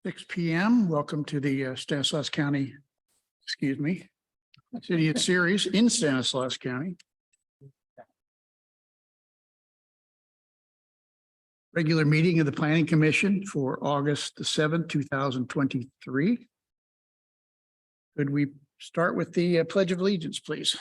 6 p.m. Welcome to the Stanislaus County, City Series in Stanislaus County. Regular meeting of the Planning Commission for August the 7th, 2023. Could we start with the Pledge of Allegiance, please?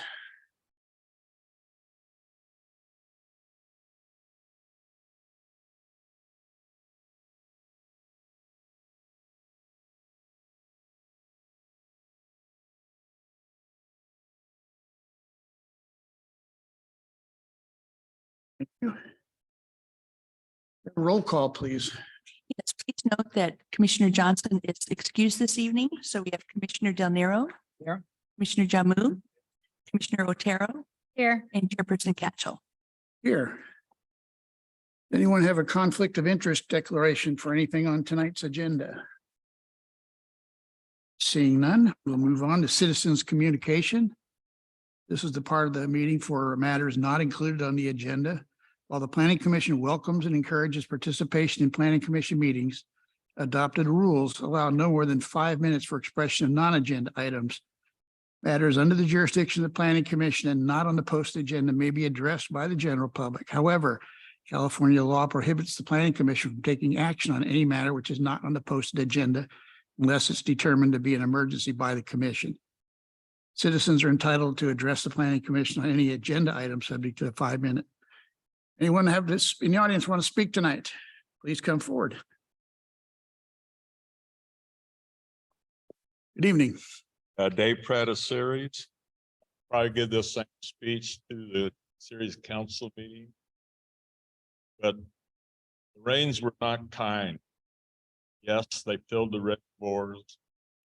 Thank you. Roll call, please. Yes, please note that Commissioner Johnson is excused this evening. So we have Commissioner Del Nero. Here. Commissioner Jamu. Commissioner Otero. Here. And Chairperson Catchell. Here. Anyone have a conflict of interest declaration for anything on tonight's agenda? Seeing none, we'll move on to citizens communication. This is the part of the meeting for matters not included on the agenda. While the Planning Commission welcomes and encourages participation in Planning Commission meetings, adopted rules allow no more than 5 minutes for expression of non-agenda items. Matters under the jurisdiction of the Planning Commission and not on the posted agenda may be addressed by the general public. However, California law prohibits the Planning Commission from taking action on any matter which is not on the posted agenda unless it's determined to be an emergency by the Commission. Citizens are entitled to address the Planning Commission on any agenda item subject to a 5-minute. Anyone have this in the audience want to speak tonight? Please come forward. Good evening. Dave Prada series. Probably give this same speech to the series council meeting. But the rains were not kind. Yes, they filled the reservoirs.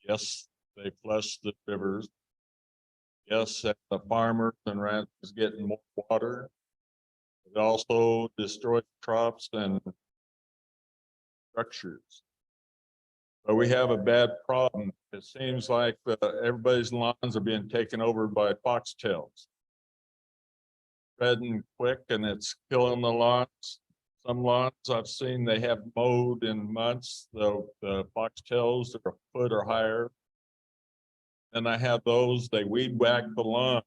Yes, they flushed the rivers. Yes, the farmers and ranchers getting more water. It also destroyed crops and structures. But we have a bad problem. It seems like everybody's lawns are being taken over by foxtails. Spreading quick and it's killing the lawns. Some lawns I've seen they have mowed in months. The foxtails are a foot or higher. And I have those, they weed whack the lawns.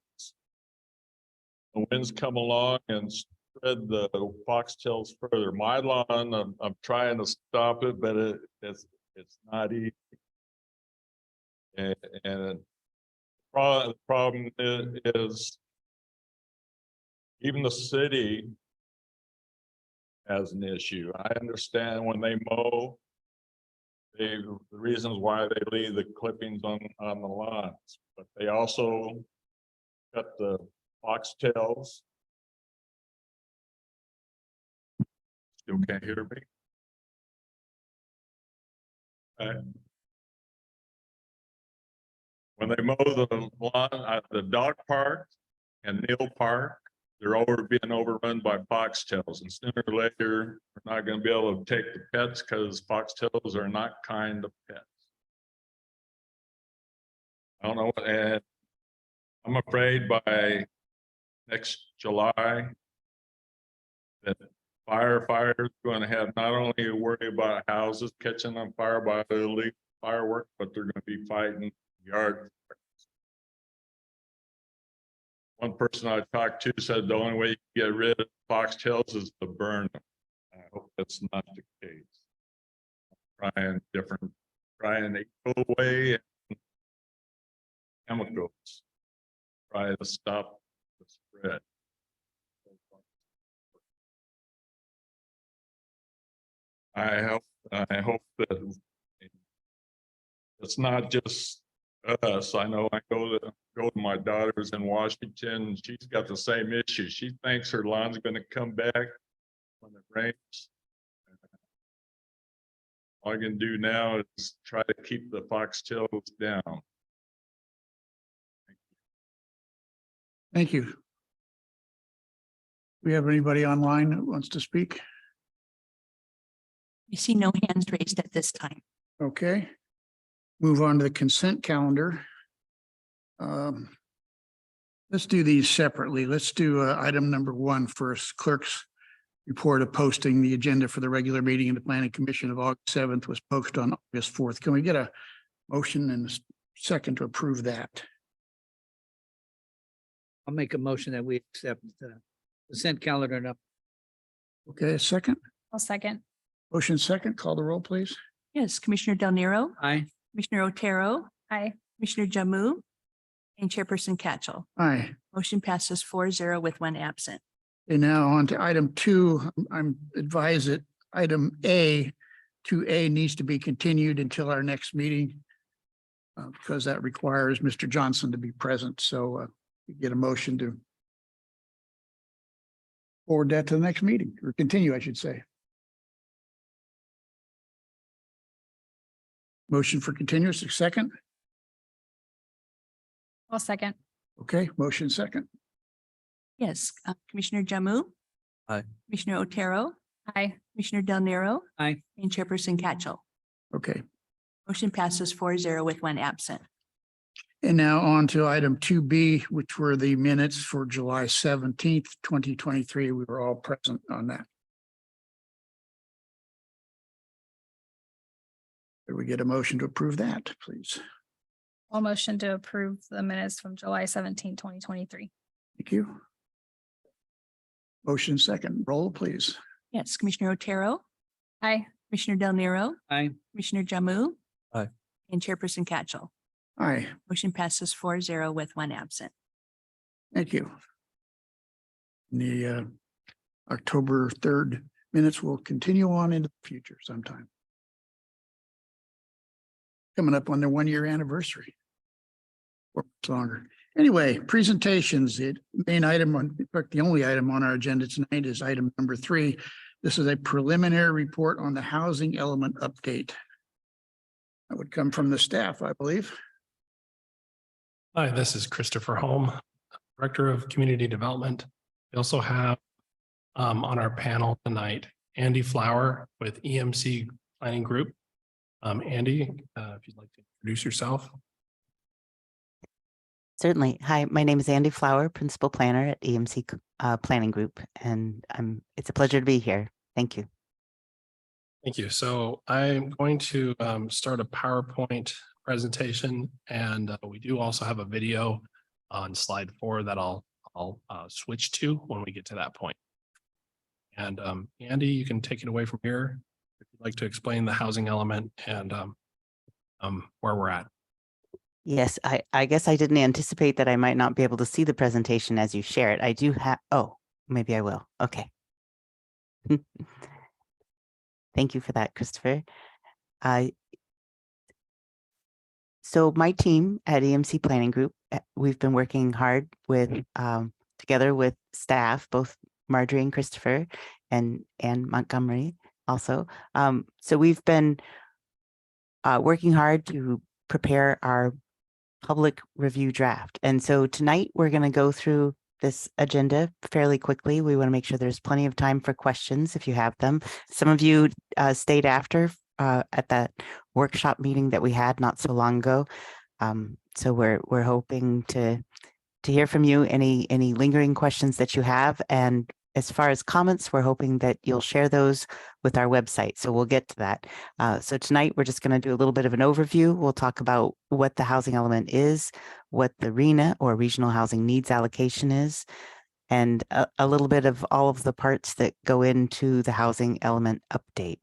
The winds come along and spread the foxtails further. My lawn, I'm trying to stop it, but it's not easy. And the problem is even the city has an issue. I understand when they mow, the reasons why they leave the clippings on the lawns, but they also cut the foxtails. Still can't hear me. When they mow the lawn at the dog park and Neal Park, they're being overrun by foxtails, and sooner or later, we're not going to be able to take the pets because foxtails are not kind of pets. I don't know, and I'm afraid by next July that firefighters are going to have not only to worry about houses catching on fire by illegal fireworks, but they're going to be fighting yard. One person I talked to said the only way you can get rid of foxtails is to burn them. I hope that's not the case. Trying to go away and chemicals. Try to stop the spread. I hope that it's not just us. I know I go to my daughter's in Washington. She's got the same issue. She thinks her lawn's going to come back when it rains. All I can do now is try to keep the foxtails down. Thank you. Do we have anybody online that wants to speak? You see no hands raised at this time. Okay. Move on to the consent calendar. Let's do these separately. Let's do item number 1 first, clerk's report of posting the agenda for the regular meeting of the Planning Commission of August 7th was posted on August 4th. Can we get a motion and a second to approve that? I'll make a motion that we accept the consent calendar. And Okay, a second. I'll second. Motion second. Call the roll, please. Yes, Commissioner Del Nero, aye. Commissioner Otero, Aye. Commissioner Jamu, and Chairperson Catchell. Aye. Motion passes 4-0 with one absent. And now on to item 2. I'm advised that item A, 2A needs to be continued until our next meeting because that requires Mr. Johnson to be present. So get a motion to forward that to the next meeting or continue, I should say. Motion for continuous, a second. I'll second. Okay, motion second. Yes, Commissioner Jamu. Aye. Commissioner Otero, Aye. Commissioner Del Nero. Aye. And Chairperson Catchell. Okay. Motion passes 4-0 with one absent. And now on to item 2B, which were the minutes for July 17th, 2023. We were all present on that. Could we get a motion to approve that, please? I'll motion to approve the minutes from July 17, 2023. Thank you. Motion second. Roll, please. Yes, Commissioner Otero, Aye. Commissioner Del Nero, Aye. Commissioner Jamu. Aye. And Chairperson Catchell. Aye, Motion passes 4-0 with one absent. thank you. The October 3rd minutes will continue on into the future sometime. Coming up on their 1-year anniversary. Or longer. Anyway, presentations, the main item on, in fact, the only item on our agenda tonight is item number 3. This is a preliminary report on the housing element update. That would come from the staff, I believe. Hi, this is Christopher Holm, Director of Community Development. We also have on our panel tonight, Andy Flower with EMC Planning Group. Andy, if you'd like to introduce yourself. Certainly. Hi, my name is Andy Flower, Principal Planner at EMC Planning Group, and it's a pleasure to be here. Thank you. Thank you. So I'm going to start a PowerPoint presentation, and we do also have a video on slide 4 that I'll switch to when we get to that point. And Andy, you can take it away from here if you'd like to explain the housing element and where we're at. Yes, I guess I didn't anticipate that I might not be able to see the presentation as you share it. I do have, oh, maybe I will. Okay. Thank you for that, Christopher. So my team at EMC Planning Group, we've been working hard with together with staff, both Marjorie and Christopher and Montgomery also. So we've been working hard to prepare our public review draft. And so tonight we're going to go through this agenda fairly quickly. We want to make sure there's plenty of time for questions if you have them. Some of you stayed after at that workshop meeting that we had not so long ago. So we're hoping to hear from you any lingering questions that you have. And as far as comments, we're hoping that you'll share those with our website. So we'll get to that. So tonight we're just going to do a little bit of an overview. We'll talk about what the housing element is, what the RHNA or Regional Housing Needs Allocation is, and a little bit of all of the parts that go into the housing element update.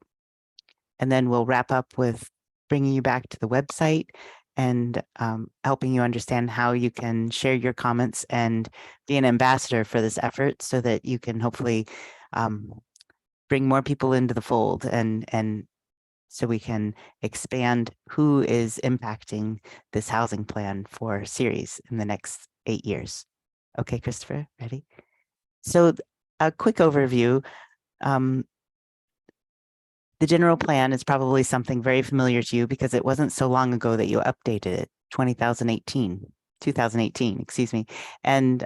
And then we'll wrap up with bringing you back to the website and helping you understand how you can share your comments and be an ambassador for this effort so that you can hopefully bring more people into the fold and so we can expand who is impacting this housing plan for Ceres in the next 8 years. Okay, Christopher, ready? So a quick overview. The general plan is probably something very familiar to you because it wasn't so long ago that you updated it, 2018, excuse me. And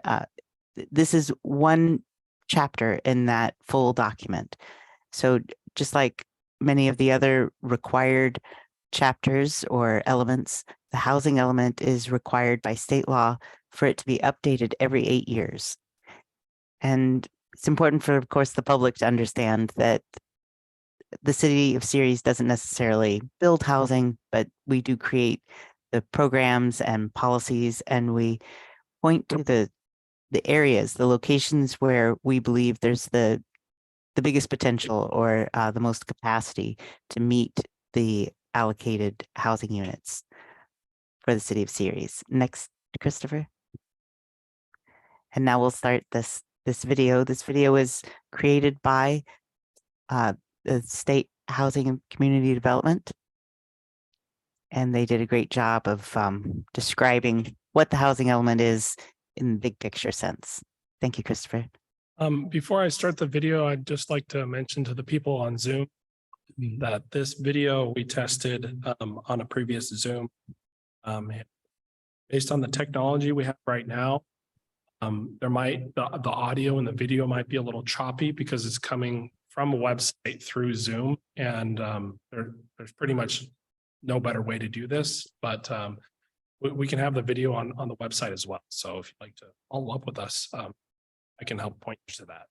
this is one chapter in that full document. So just like many of the other required chapters or elements, the housing element is required by state law for it to be updated every 8 years. And it's important for, of course, the public to understand that the city of Ceres doesn't necessarily build housing, but we do create the programs and policies, and we point to the areas, the locations where we believe there's the biggest potential or the most capacity to meet the allocated housing units for the city of Ceres. Next, Christopher. And now we'll start this video. This video is created by the State Housing and Community Development. And they did a great job of describing what the housing element is in the big picture sense. Thank you, Christopher. Before I start the video, I'd just like to mention to the people on Zoom that this video we tested on a previous Zoom. Based on the technology we have right now, the audio and the video might be a little choppy because it's coming from a website through Zoom, and there's pretty much no better way to do this, but we can have the video on the website as well. So if you'd like to follow up with us, I can help point you to that.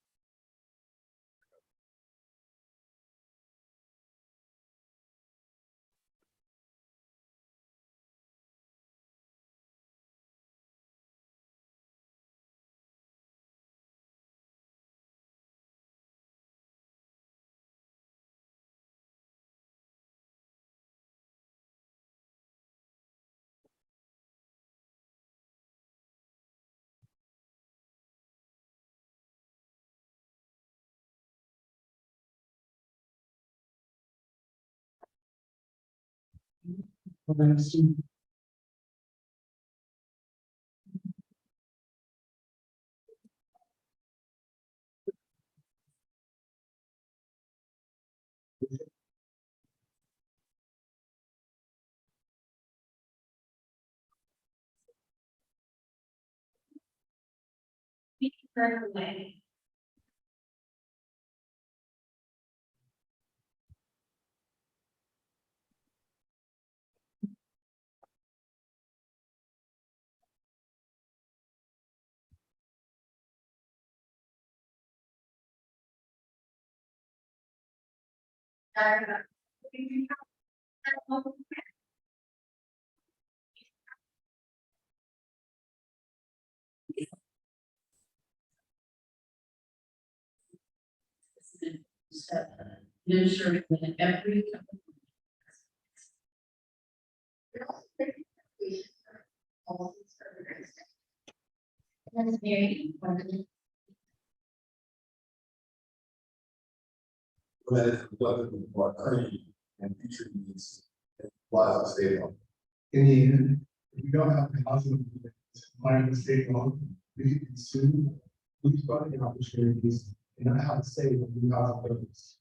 And future needs lies the state law. In the end, if we don't have the housing money the state law, we can consume these funding opportunities and not have to say what we have purpose.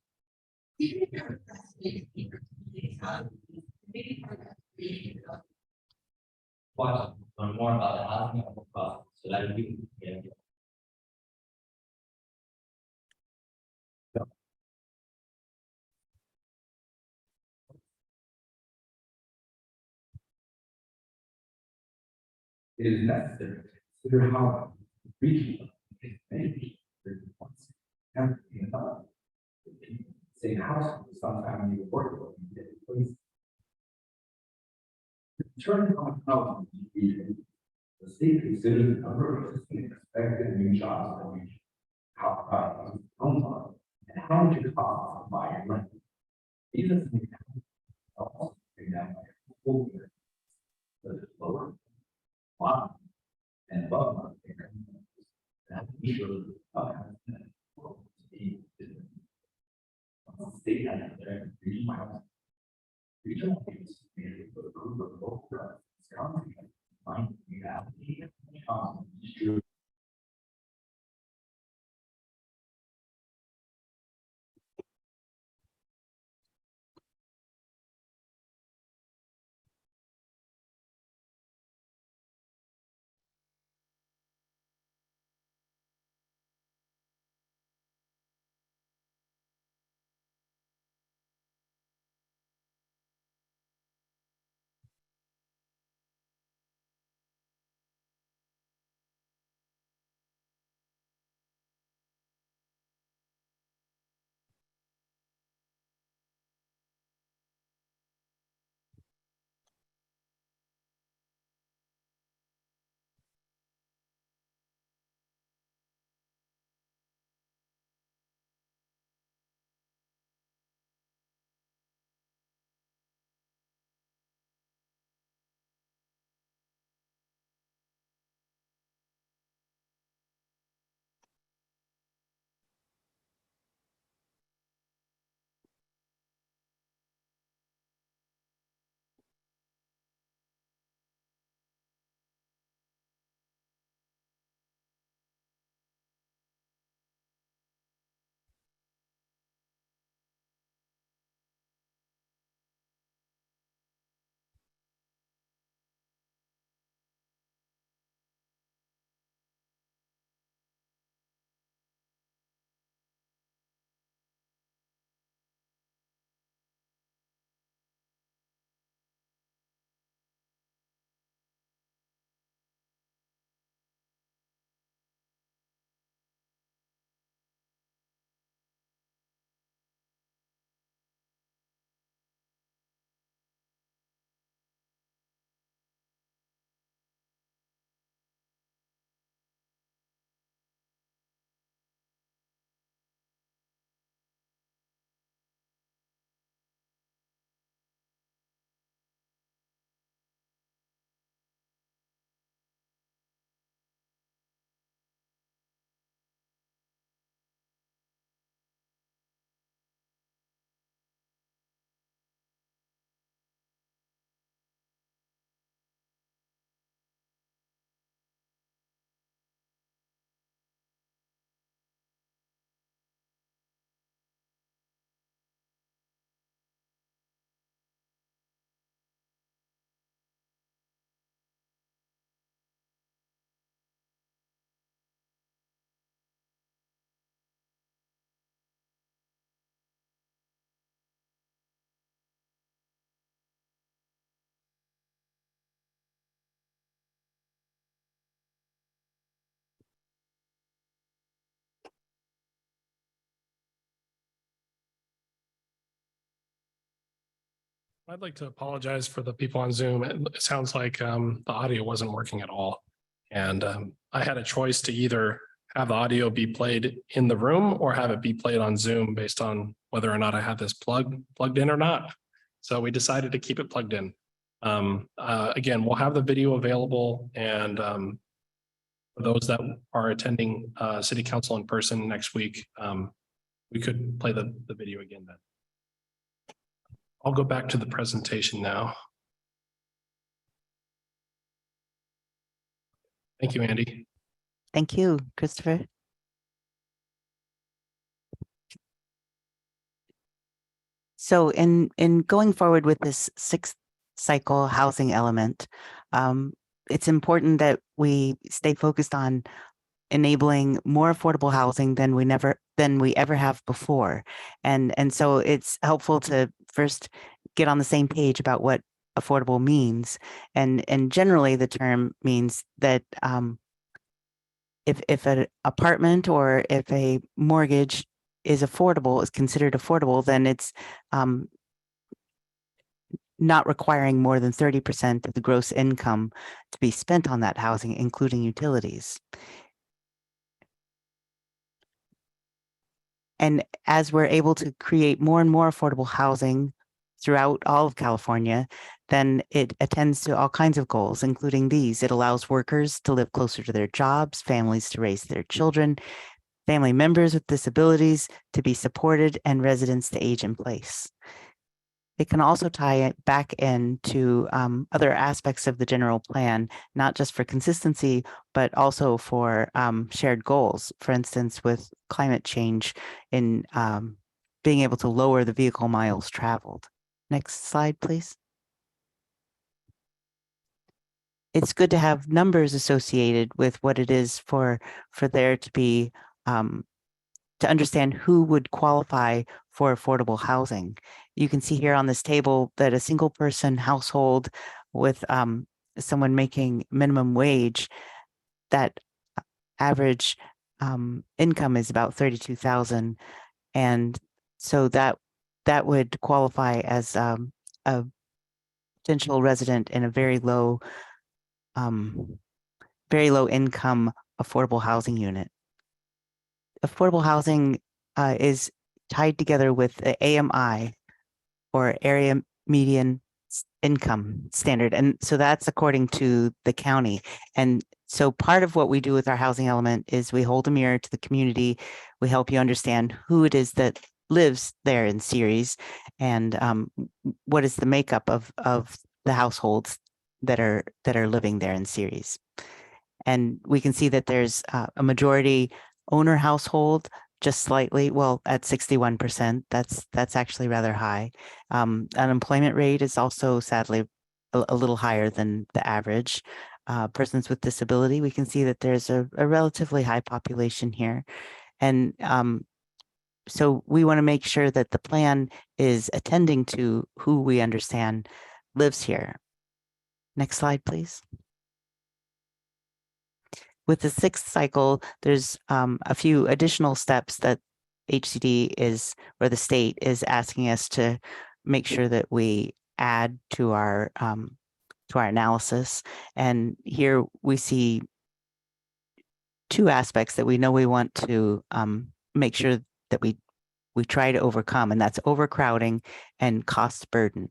Wow, learn more about the housing process so that we can get It is necessary to consider how regional maybe everything about say house sometimes you work with place. Turn on housing region, the state considers the number of existing expected new jobs in the region, how prices homes are, and how much it costs to buy and rent. These are some examples of also bring down by a full year, such as lower bottom and above market income. That usually state and regional regional needs for the group of local governments find reality true. I'd like to apologize for the people on Zoom. It sounds like the audio wasn't working at all. And I had a choice to either have the audio be played in the room or have it be played on Zoom based on whether or not I had this plugged in or not. So we decided to keep it plugged in. Again, we'll have the video available, and for those that are attending city council in person next week, we could play the video again then. I'll go back to the presentation now. Thank you, Andy. Thank you, Christopher. So in going forward with this sixth cycle housing element, it's important that we stay focused on enabling more affordable housing than we ever have before. And so it's helpful to first get on the same page about what affordable means. And generally the term means that if an apartment or if a mortgage is considered affordable, then it's not requiring more than 30% of the gross income to be spent on that housing, including utilities. And as we're able to create more and more affordable housing throughout all of California, then it attends to all kinds of goals, including these. It allows workers to live closer to their jobs, families to raise their children, family members with disabilities to be supported, and residents to age in place. It can also tie it back into other aspects of the general plan, not just for consistency, but also for shared goals. For instance, with climate change in being able to lower the vehicle miles traveled. Next slide, please. It's good to have numbers associated with what it is for there to be to understand who would qualify for affordable housing. You can see here on this table that a single person household with someone making minimum wage, that average income is about $32,000. And so that would qualify as a potential resident in a very low income affordable housing unit. Affordable housing is tied together with the AMI, or area median income standard. And so that's according to the county. And so part of what we do with our housing element is we hold a mirror to the community. We help you understand who it is that lives there in Ceres, and what is the makeup of the households that are living there in Ceres. And we can see that there's a majority owner household, just slightly, well, at 61%. That's actually rather high. Unemployment rate is also sadly a little higher than the average. Persons with disability, we can see that there's a relatively high population here. And so we want to make sure that the plan is attending to who we understand lives here. Next slide, please. With the sixth cycle, there's a few additional steps that HCD is, or the state is asking us to make sure that we add to our analysis. And here we see two aspects that we know we want to make sure that we try to overcome, and that's overcrowding and cost burden.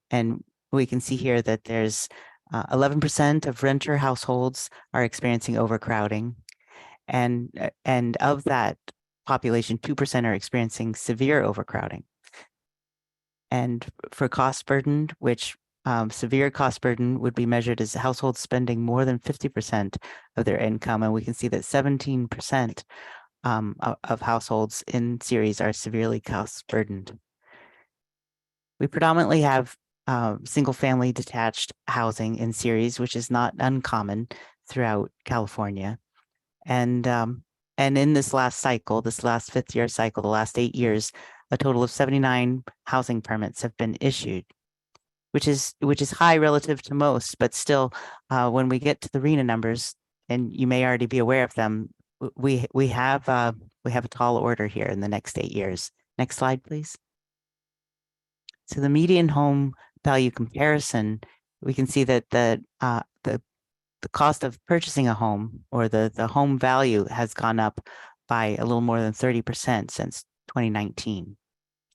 And we can see here that there's 11% of renter households are experiencing overcrowding, and of that population, 2% are experiencing severe overcrowding. And for cost burden, which severe cost burden would be measured as households spending more than 50% of their income, and we can see that 17% of households in Ceres are severely cost burdened. We predominantly have single-family detached housing in Ceres, which is not uncommon throughout California. And in this last cycle, this last fifth-year cycle, the last 8 years, a total of 79 housing permits have been issued, which is high relative to most, but still, when we get to the RHNA numbers, and you may already be aware of them, we have a tall order here in the next 8 years. Next slide, please. So the median home value comparison, we can see that the cost of purchasing a home, or the home value, has gone up by a little more than 30% since 2019.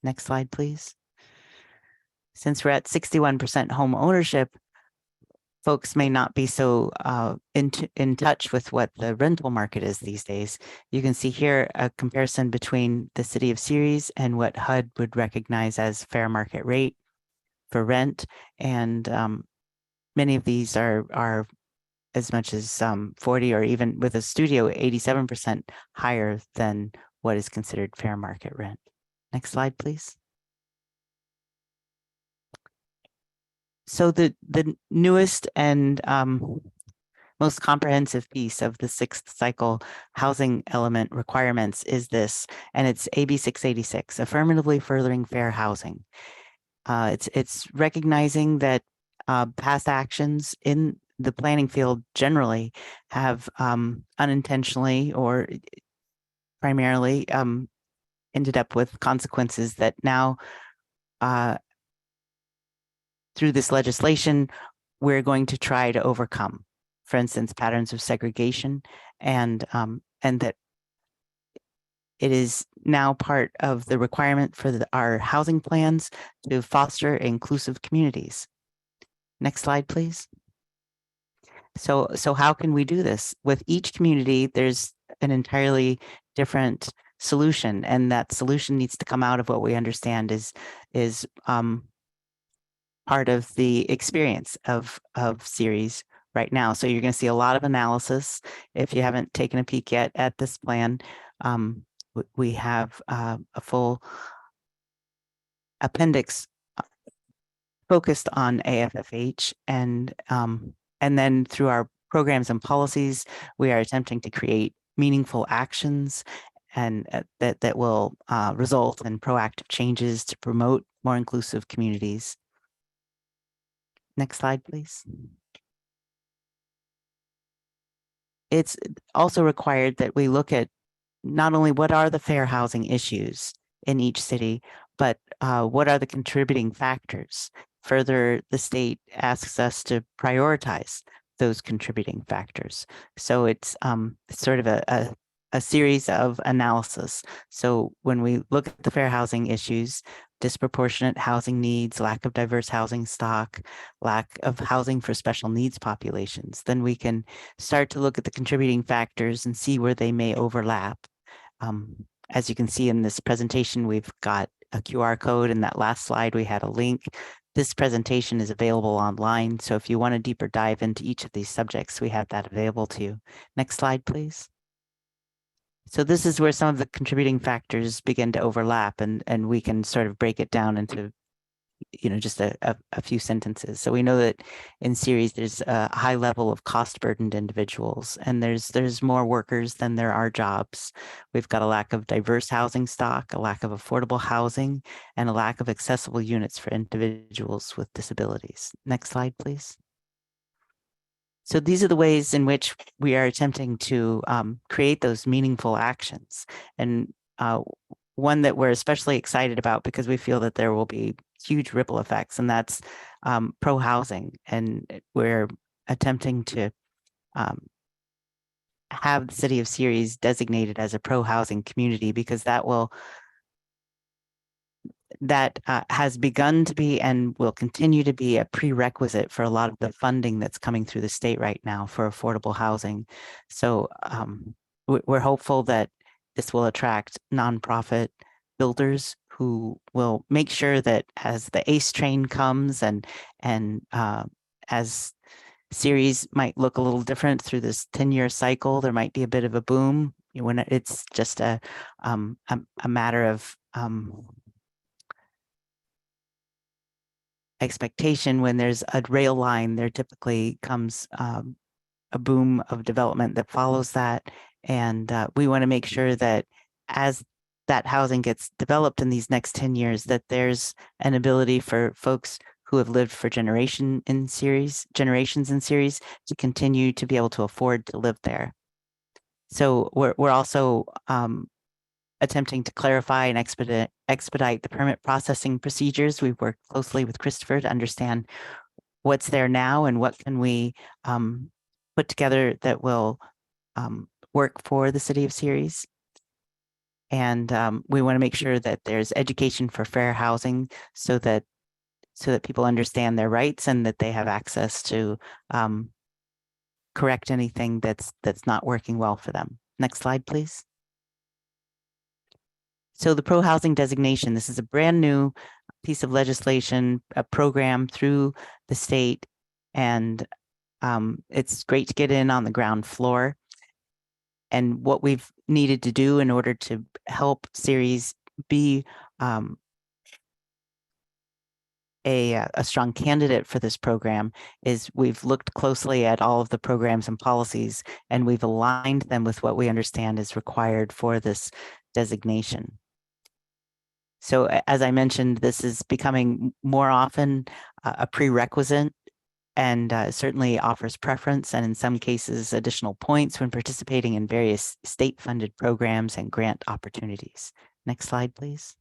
Next slide, please. Since we're at 61% home ownership, folks may not be so in touch with what the rental market is these days. You can see here a comparison between the city of Ceres and what HUD would recognize as fair market rate for rent. And many of these are as much as 40, or even with a studio, 87% higher than what is considered fair market rent. Next slide, please. So the newest and most comprehensive piece of the 6th cycle housing element requirements is this, and it's AB 686, affirmatively furthering fair housing. It's recognizing that past actions in the planning field generally have unintentionally or primarily ended up with consequences that now through this legislation, we're going to try to overcome. For instance, patterns of segregation, and that it is now part of the requirement for our housing plans to foster inclusive communities. Next slide, please. So how can we do this? With each community, there's an entirely different solution, and that solution needs to come out of what we understand is part of the experience of Ceres right now. So you're going to see a lot of analysis. If you haven't taken a peek yet at this plan, we have a full appendix focused on AFFH, and then through our programs and policies, we are attempting to create meaningful actions and that will result in proactive changes to promote more inclusive communities. Next slide, please. It's also required that we look at not only what are the fair housing issues in each city, but what are the contributing factors. Further, the state asks us to prioritize those contributing factors. So it's sort of a series of analysis. So when we look at the fair housing issues, disproportionate housing needs, lack of diverse housing stock, lack of housing for special needs populations, then we can start to look at the contributing factors and see where they may overlap. As you can see in this presentation, we've got a QR code. In that last slide, we had a link. This presentation is available online. So if you want a deeper dive into each of these subjects, we have that available to you. Next slide, please. So this is where some of the contributing factors begin to overlap, and we can sort of break it down into, just a few sentences. So we know that in Ceres, there's a high level of cost-burdened individuals, and there's more workers than there are jobs. We've got a lack of diverse housing stock, a lack of affordable housing, and a lack of accessible units for individuals with disabilities. Next slide, please. So these are the ways in which we are attempting to create those meaningful actions. And one that we're especially excited about because we feel that there will be huge ripple effects, and that's pro-housing. And we're attempting to have the city of Ceres designated as a pro-housing community, because that has begun to be and will continue to be a prerequisite for a lot of the funding that's coming through the state right now for affordable housing. So we're hopeful that this will attract nonprofit builders who will make sure that as the ACE train comes and as Ceres might look a little different through this 10-year cycle, there might be a bit of a boom when it's just a matter of expectation. When there's a rail line, there typically comes a boom of development that follows that. And we want to make sure that as that housing gets developed in these next 10 years, that there's an ability for folks who have lived for generations in Ceres to continue to be able to afford to live there. So we're also attempting to clarify and expedite the permit processing procedures. We've worked closely with Christopher to understand what's there now and what can we put together that will work for the city of Ceres. And we want to make sure that there's education for fair housing so that people understand their rights and that they have access to correct anything that's not working well for them. Next slide, please. So the pro-housing designation, this is a brand new piece of legislation, a program through the state, and it's great to get in on the ground floor. And what we've needed to do in order to help Ceres be a strong candidate for this program is we've looked closely at all of the programs and policies, and we've aligned them with what we understand is required for this designation. So as I mentioned, this is becoming more often a prerequisite and certainly offers preference and in some cases additional points when participating in various state-funded programs and grant opportunities. Next slide, please.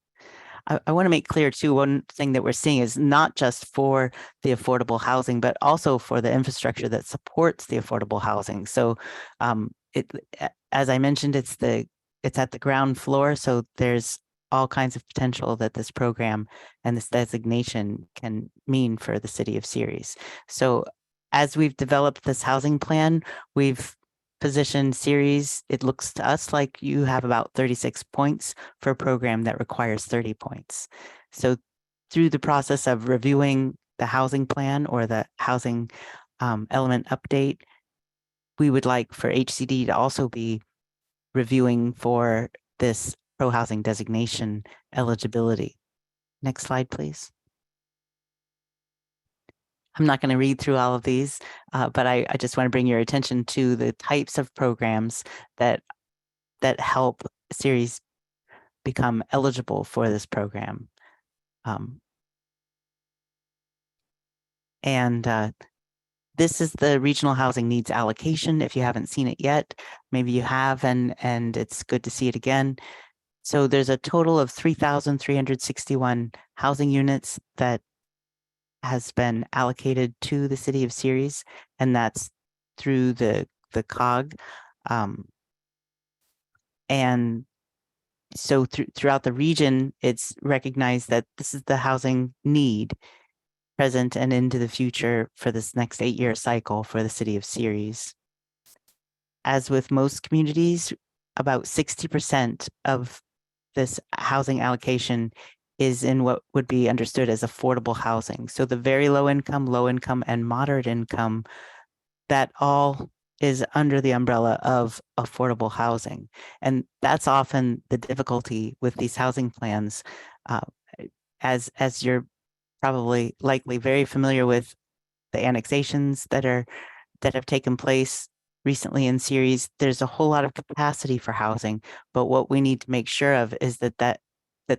I want to make clear too, one thing that we're seeing is not just for the affordable housing, but also for the infrastructure that supports the affordable housing. So as I mentioned, it's at the ground floor. So there's all kinds of potential that this program and this designation can mean for the city of Ceres. So as we've developed this housing plan, we've positioned Ceres. It looks to us like you have about 36 points for a program that requires 30 points. So through the process of reviewing the housing plan or the housing element update, we would like for HCD to also be reviewing for this pro-housing designation eligibility. Next slide, please. I'm not going to read through all of these, but I just want to bring your attention to the types of programs that help Ceres become eligible for this program. This is the regional housing needs allocation. If you haven't seen it yet, maybe you have, and it's good to see it again. So there's a total of 3,361 housing units that has been allocated to the city of Ceres, and that's through the COG. And so throughout the region, it's recognized that this is the housing need present and into the future for this next 8-year cycle for the city of Ceres. As with most communities, about 60% of this housing allocation is in what would be understood as affordable housing. So the very low income, and moderate income, that all is under the umbrella of affordable housing. And that's often the difficulty with these housing plans. As you're probably likely very familiar with the annexations that have taken place recently in Ceres, there's a whole lot of capacity for housing, but what we need to make sure of is that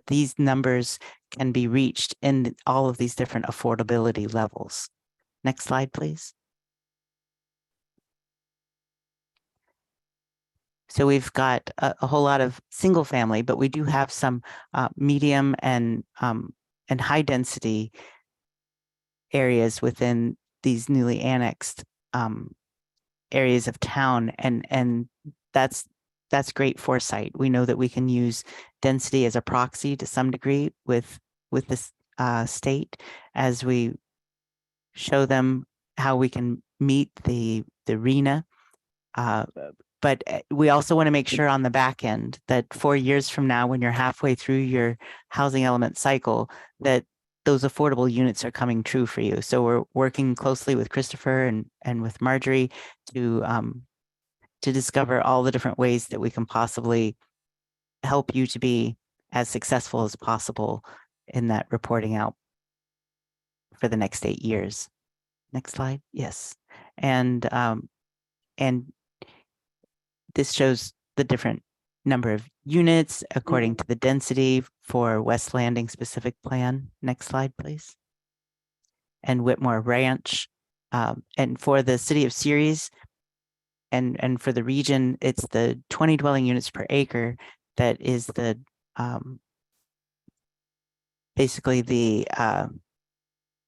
these numbers can be reached in all of these different affordability levels. Next slide, please. So we've got a whole lot of single family, but we do have some medium and high density areas within these newly annexed areas of town, and that's great foresight. We know that we can use density as a proxy to some degree with this state as we show them how we can meet the RHNA. But we also want to make sure on the back end that 4 years from now, when you're halfway through your housing element cycle, that those affordable units are coming true for you. So we're working closely with Christopher and with Marjorie to discover all the different ways that we can possibly help you to be as successful as possible in that reporting out for the next 8 years. Next slide. Yes. And this shows the different number of units according to the density for West Landing specific plan. Next slide, please. And Whitmore Ranch. And for the city of Ceres and for the region, it's the 20 dwelling units per acre that is the basically the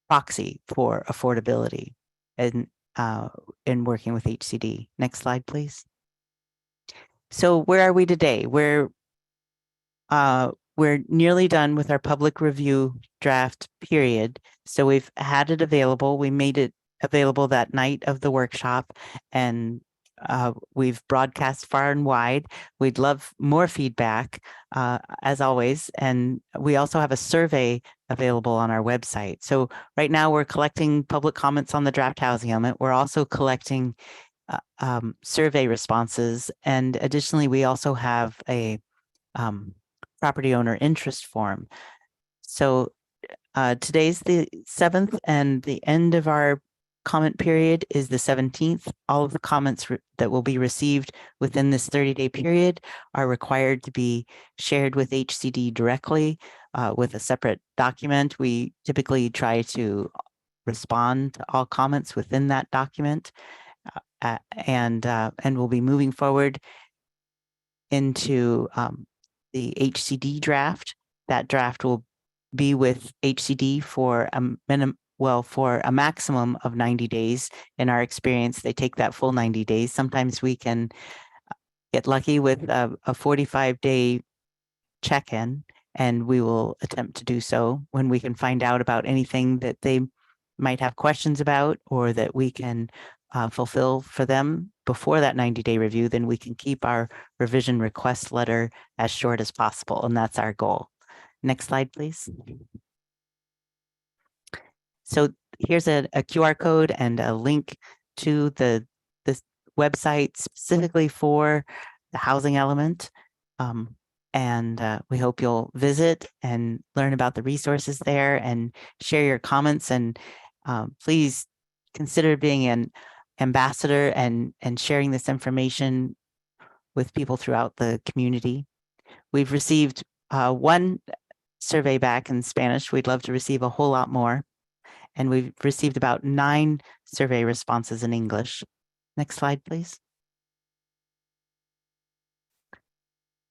proxy for affordability in working with HCD. Next slide, please. So where are we today? We're nearly done with our public review draft period. So we've had it available. We made it available that night of the workshop, and we've broadcast far and wide. We'd love more feedback, as always. And we also have a survey available on our website. So right now we're collecting public comments on the draft housing element. We're also collecting survey responses. And additionally, we also have a property owner interest form. So today's the 7th, and the end of our comment period is the 17th. All of the comments that will be received within this 30-day period are required to be shared with HCD directly with a separate document. We typically try to respond to all comments within that document, and we'll be moving forward into the HCD draft. That draft will be with HCD for for a maximum of 90 days. In our experience, they take that full 90 days. Sometimes we can get lucky with a 45-day check-in, and we will attempt to do so when we can find out about anything that they might have questions about, or that we can fulfill for them before that 90-day review. Then we can keep our revision request letter as short as possible, and that's our goal. Next slide, please. So here's a QR code and a link to this website specifically for the housing element. And we hope you'll visit and learn about the resources there and share your comments. And please consider being an ambassador and sharing this information with people throughout the community. We've received one survey back in Spanish. We'd love to receive a whole lot more. And we've received about 9 survey responses in English. Next slide, please.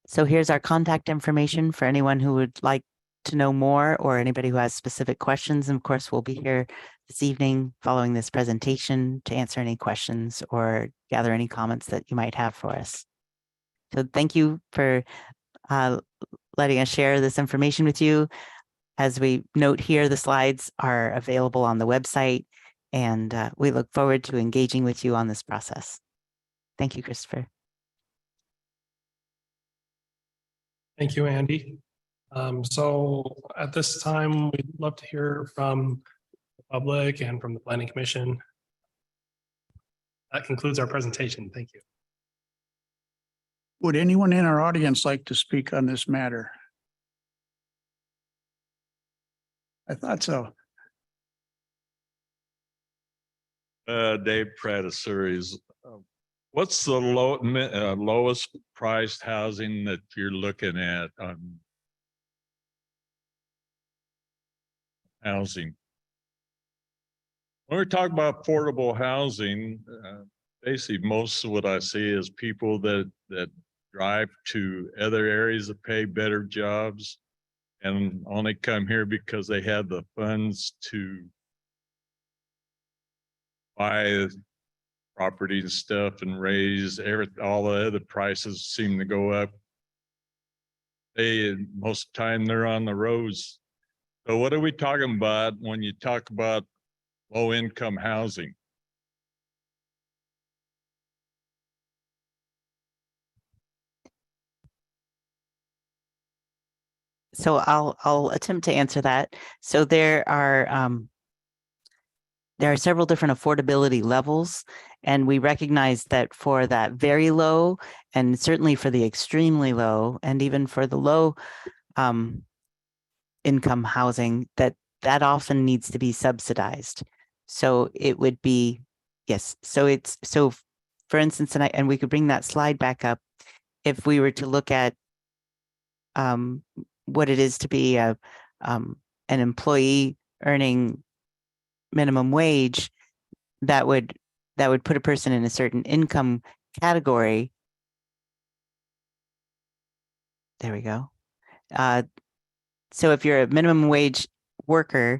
So here's our contact information for anyone who would like to know more, or anybody who has specific questions. And of course, we'll be here this evening following this presentation to answer any questions or gather any comments that you might have for us. So thank you for letting us share this information with you. As we note here, the slides are available on the website, and we look forward to engaging with you on this process. Thank you, Christopher. Thank you, Andy. So at this time, we'd love to hear from the public and from the Planning Commission. That concludes our presentation. Thank you. Would anyone in our audience like to speak on this matter? I thought so. Dave Pratasuris, what's the lowest priced housing that you're looking at on housing? When we talk about affordable housing, basically most of what I see is people that drive to other areas that pay better jobs and only come here because they have the funds to buy property and stuff and raise all the other prices seem to go up. Most of the time they're on the roads. So what are we talking about when you talk about low income housing? So I'll attempt to answer that. So there are several different affordability levels, and we recognize that for that very low, and certainly for the extremely low, and even for the low income housing, that often needs to be subsidized. So it would be, yes. So for instance, and we could bring that slide back up. If we were to look at what it is to be an employee earning minimum wage, that would put a person in a certain income category. There we go. So if you're a minimum wage worker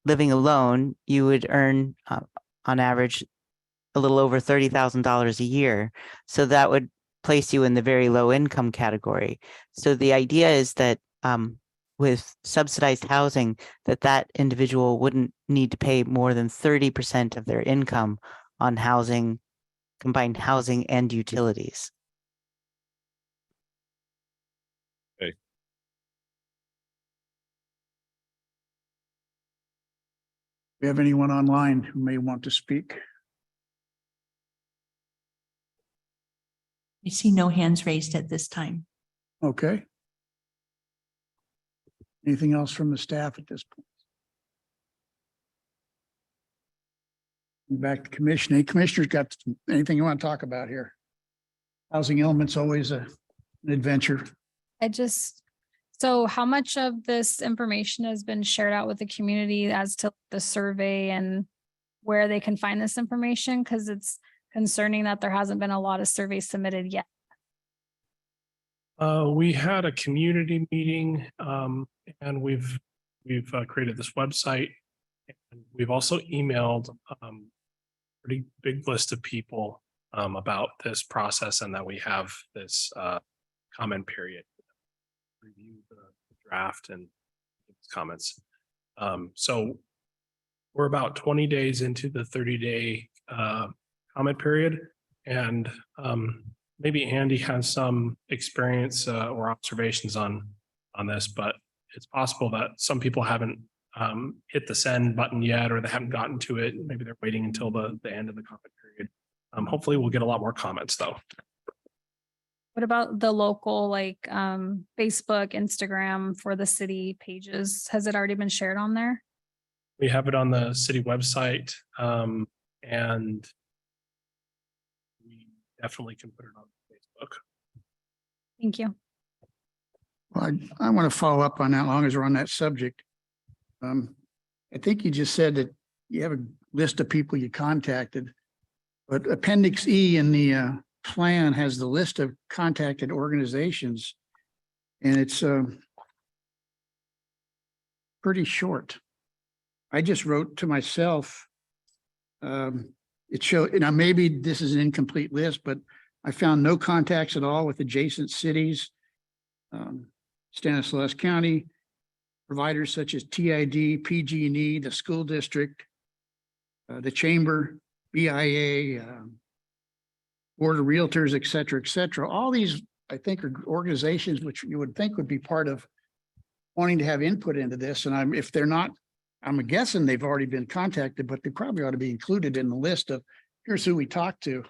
living alone, you would earn on average a little over $30,000 a year. So that would place you in the very low income category. So the idea is that with subsidized housing, that individual wouldn't need to pay more than 30% of their income on housing, combined housing and utilities. We have anyone online who may want to speak? I see no hands raised at this time. Okay. Anything else from the staff at this point? Back to commission. Any commissioners got anything you want to talk about here? Housing element's always an adventure. So how much of this information has been shared out with the community as to the survey and where they can find this information? Because it's concerning that there hasn't been a lot of surveys submitted yet. We had a community meeting, and we've created this website. And we've also emailed pretty big list of people about this process, and that we have this comment period. Review the draft and comments. So we're about 20 days into the 30-day comment period, and maybe Andy has some experience or observations on this, but it's possible that some people haven't hit the send button yet, or they haven't gotten to it. Maybe they're waiting until the end of the comment period. Hopefully we'll get a lot more comments though. What about the local, like Facebook, Instagram for the city pages? Has it already been shared on there? We have it on the city website, and we definitely can put it on Facebook. Thank you. Well, I want to follow up on that, as long as we're on that subject. I think you just said that you have a list of people you contacted, but Appendix E in the plan has the list of contacted organizations, and it's pretty short. I just wrote to myself, it showed, now maybe this is an incomplete list, but I found no contacts at all with adjacent cities, Stanislaus County, providers such as TID, PG&E, the school district, the chamber, BIA, Board of Realtors, et cetera. All these, I think, are organizations which you would think would be part of wanting to have input into this. And if they're not, I'm guessing they've already been contacted, but they probably ought to be included in the list of here's who we talked to.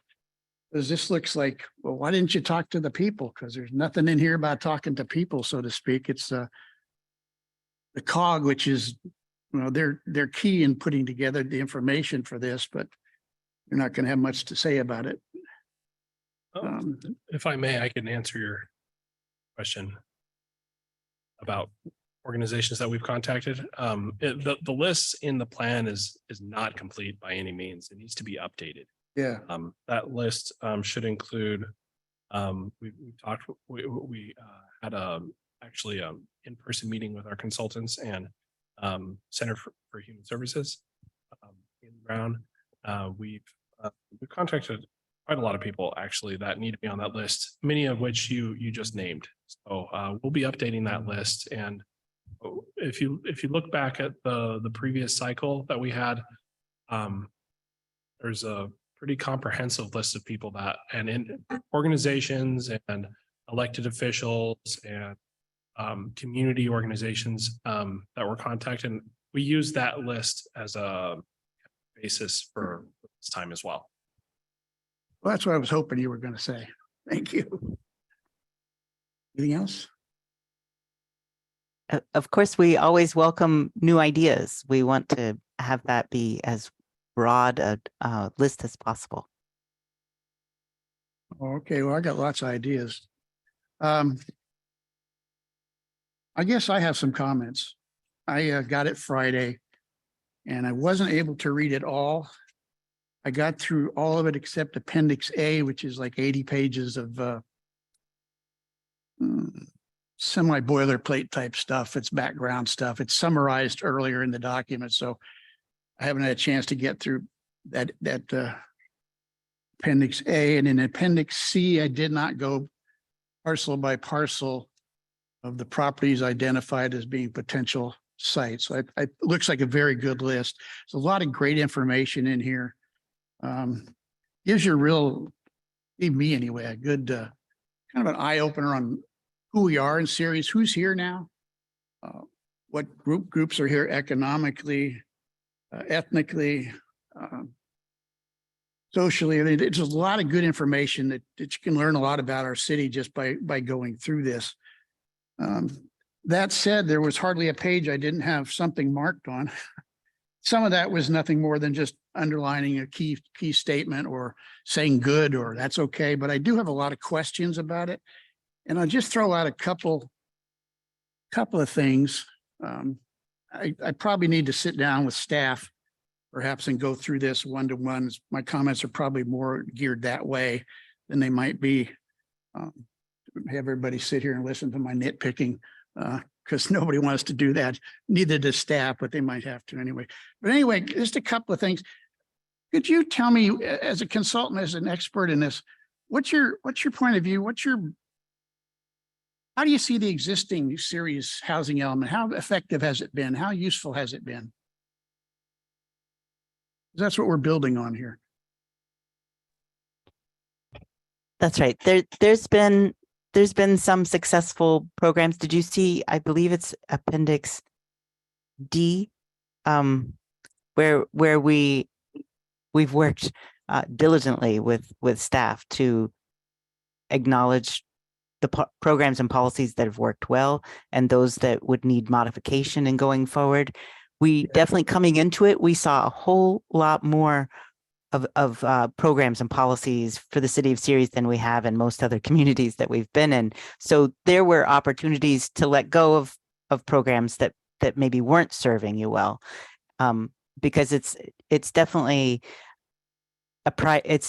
Because this looks like, well, why didn't you talk to the people? Because there's nothing in here about talking to people, so to speak. It's the COG, which is, you know, they're key in putting together the information for this, but you're not going to have much to say about it. If I may, I can answer your question about organizations that we've contacted. The list in the plan is not complete by any means. It needs to be updated. Yeah. That list should include, we had actually in-person meeting with our consultants and Center for Human Services in Brown. We've contacted quite a lot of people actually that need to be on that list, many of which you just named. So we'll be updating that list. And if you look back at the previous cycle that we had, there's a pretty comprehensive list of people that, and in organizations and elected officials and community organizations that were contacted. And we use that list as a basis for this time as well. Well, that's what I was hoping you were going to say. Thank you. Anything else? Of course, we always welcome new ideas. We want to have that be as broad a list as possible. Okay, well, I got lots of ideas. I guess I have some comments. I got it Friday and I wasn't able to read it all. I got through all of it except Appendix A, which is like 80 pages of semi boilerplate type stuff. It's background stuff. It's summarized earlier in the document. So I haven't had a chance to get through that Appendix A, and in Appendix C, I did not go parcel by parcel of the properties identified as being potential sites. So it looks like a very good list. There's a lot of great information in here. Gives you gave me anyway, a good kind of an eye opener on who we are in Ceres, who's here now, what groups are here economically, ethnically, socially. I mean, it's a lot of good information that you can learn a lot about our city just by going through this. That said, there was hardly a page I didn't have something marked on. Some of that was nothing more than just underlining a key statement or saying good or that's okay. But I do have a lot of questions about it. And I'll just throw out a couple of things. I probably need to sit down with staff perhaps and go through this one-to-one. My comments are probably more geared that way than they might be. Have everybody sit here and listen to my nitpicking because nobody wants to do that. Neither does staff, but they might have to anyway. But anyway, just a couple of things. Could you tell me, as a consultant, as an expert in this, what's your point of view? How do you see the existing Ceres housing element? How effective has it been? How useful has it been? That's what we're building on here. That's right. There's been some successful programs. Did you see, I believe it's Appendix D, where we've worked diligently with staff to acknowledge the programs and policies that have worked well and those that would need modification in going forward. We definitely, coming into it, we saw a whole lot more of programs and policies for the city of Ceres than we have in most other communities that we've been in. So there were opportunities to let go of programs that maybe weren't serving you well, because it's definitely a priority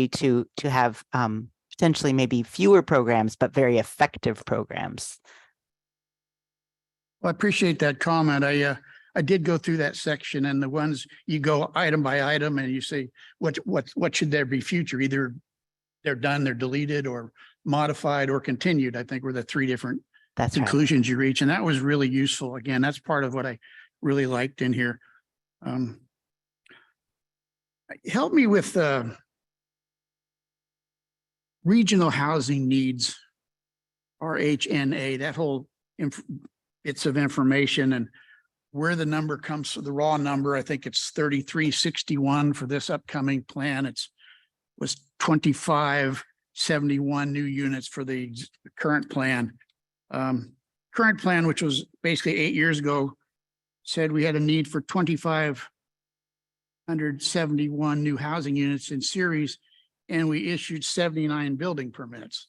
to have potentially maybe fewer programs, but very effective programs. Well, I appreciate that comment. I did go through that section, and the ones you go item by item and you say, what should there be future? Either they're done, they're deleted, or modified or continued. I think were the three different conclusions you reach. And that was really useful. Again, that's part of what I really liked in here. Help me with regional housing needs, RHNA, that whole bits of information and where the number comes from, the raw number. I think it's 3361 for this upcoming plan. Was 2571 new units for the current plan. Current plan, which was basically 8 years ago, said we had a need for 2,571 new housing units in Ceres, and we issued 79 building permits.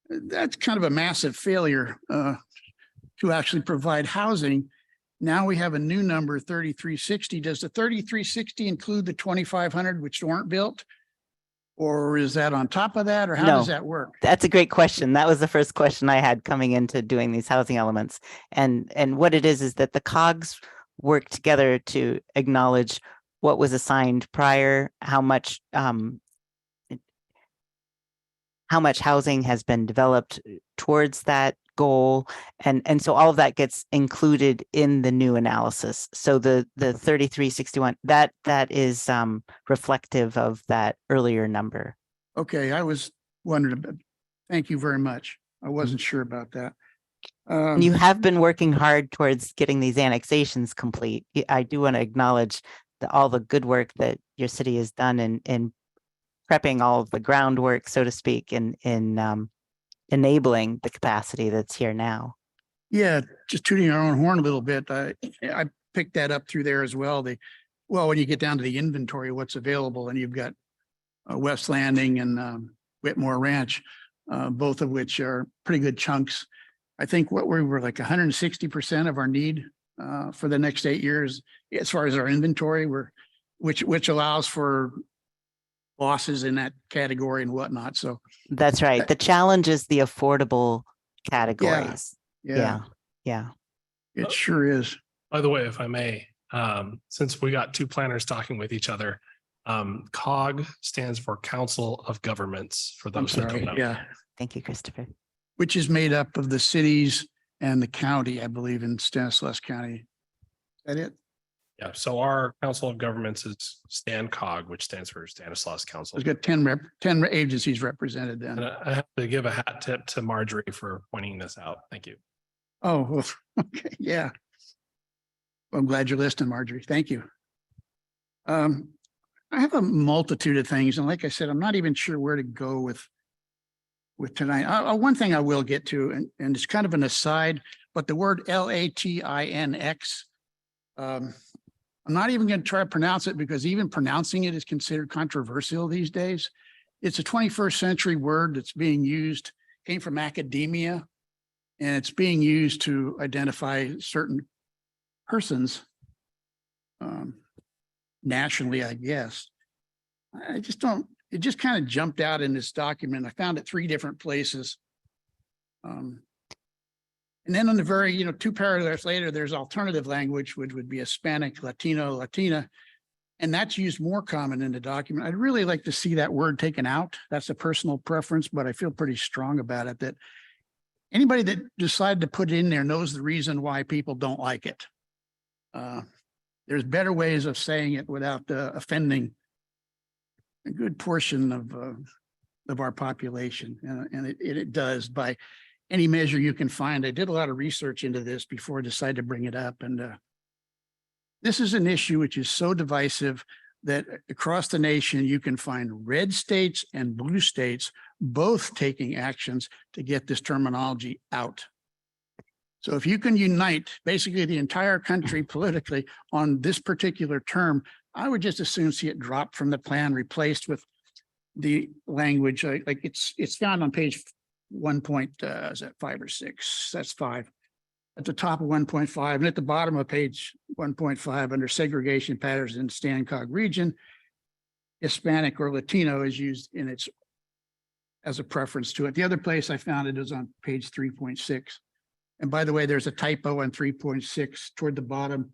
That's kind of a massive failure to actually provide housing. Now we have a new number, 3360. Does the 3360 include the 2,500 which weren't built? Or is that on top of that, or how does that work? That's a great question. That was the first question I had coming into doing these housing elements. And what it is that the cogs work together to acknowledge what was assigned prior, how much housing has been developed towards that goal. And so all of that gets included in the new analysis. So the 3361, that is reflective of that earlier number. Okay, I was wondering about, thank you very much. I wasn't sure about that. You have been working hard towards getting these annexations complete. I do want to acknowledge all the good work that your city has done in prepping all of the groundwork, so to speak, in enabling the capacity that's here now. Yeah, just tooting our own horn a little bit. I picked that up through there as well. When you get down to the inventory, what's available, and you've got West Landing and Whitmore Ranch, both of which are pretty good chunks. I think we were like 160% of our need for the next 8 years as far as our inventory, which allows for losses in that category and whatnot. So that's right. The challenge is the affordable categories. Yeah, Yeah. it sure is. By the way, if I may, since we got two planners talking with each other, COG stands for Council of Governments for I'm those who sorry. don't know. Yeah, Thank you, Christopher. which is made up of the cities and the county, I believe, in Stanislaus County. Is that it? Yeah, so our Council of Governments is StanCog, which stands for Stanislaus Council. It's got 10 agencies represented then. And I have to give a hat tip to Marjorie for pointing this out. Thank you. Oh, well, okay, yeah. I'm glad you're listening, Marjorie. Thank you. I have a multitude of things, and like I said, I'm not even sure where to go with tonight. One thing I will get to, and it's kind of an aside, but the word LATINX, I'm not even going to try to pronounce it because even pronouncing it is considered controversial these days. It's a 21st century word that's being used, came from academia, and it's being used to identify certain persons nationally, I guess. I just don't, it just kind of jumped out in this document. I found it 3 different places. And then on the very, 2 paragraphs later, there's alternative language, which would be Hispanic, Latino, Latina. And that's used more common in the document. I'd really like to see that word taken out. That's a personal preference, but I feel pretty strong about it that anybody that decided to put it in there knows the reason why people don't like it. There's better ways of saying it without offending a good portion of our population. And it does by any measure you can find. I did a lot of research into this before I decided to bring it up. And this is an issue which is so divisive that across the nation, you can find red states and blue states both taking actions to get this terminology out. So if you can unite basically the entire country politically on this particular term, I would just as soon see it dropped from the plan, replaced with the language like it's found on page 1. Is that 5 or 6? That's 5. At the top of 1.5 and at the bottom of page 1.5 under segregation patterns in StanCog region, Hispanic or Latino is used in its as a preference to it. The other place I found it is on page 3.6. And by the way, there's a typo on 3.6 toward the bottom.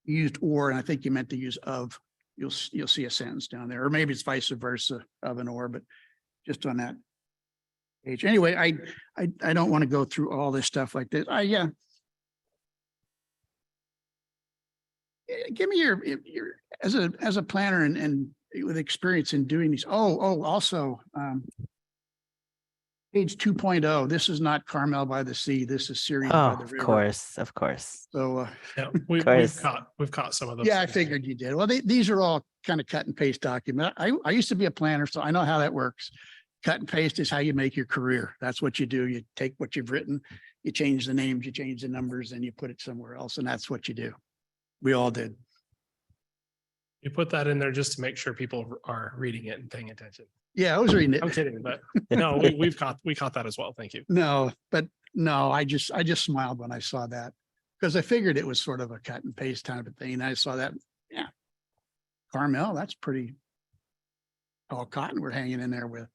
Used or, and I think you meant to use of. You'll see a sentence down there, or maybe it's vice versa of an or, but just on that page. Anyway, I don't want to go through all this stuff like this. Yeah. Give me your as a planner and with experience in doing these. Also, page 2.0. This is not Carmel by the Sea. This is Syria by Oh, the of river. of course. So, Yeah, course. we've caught some of those. yeah, I things. figured you did. Well, these are all kind of cut and paste documents. I used to be a planner, so I know how that works. Cut and paste is how you make your career. That's what you do. You take what you've written, you change the names, you change the numbers, and you put it somewhere else. And that's what you do. We all did. You put that in there just to make sure people are reading it and paying attention. Yeah, I was reading I'm it. kidding, but no, we caught that as well. Thank you. No, but no, I just smiled when I saw that because I figured it was sort of a cut and paste kind of a thing. And I saw that, yeah. Carmel, that's pretty all cotton we're hanging in there with.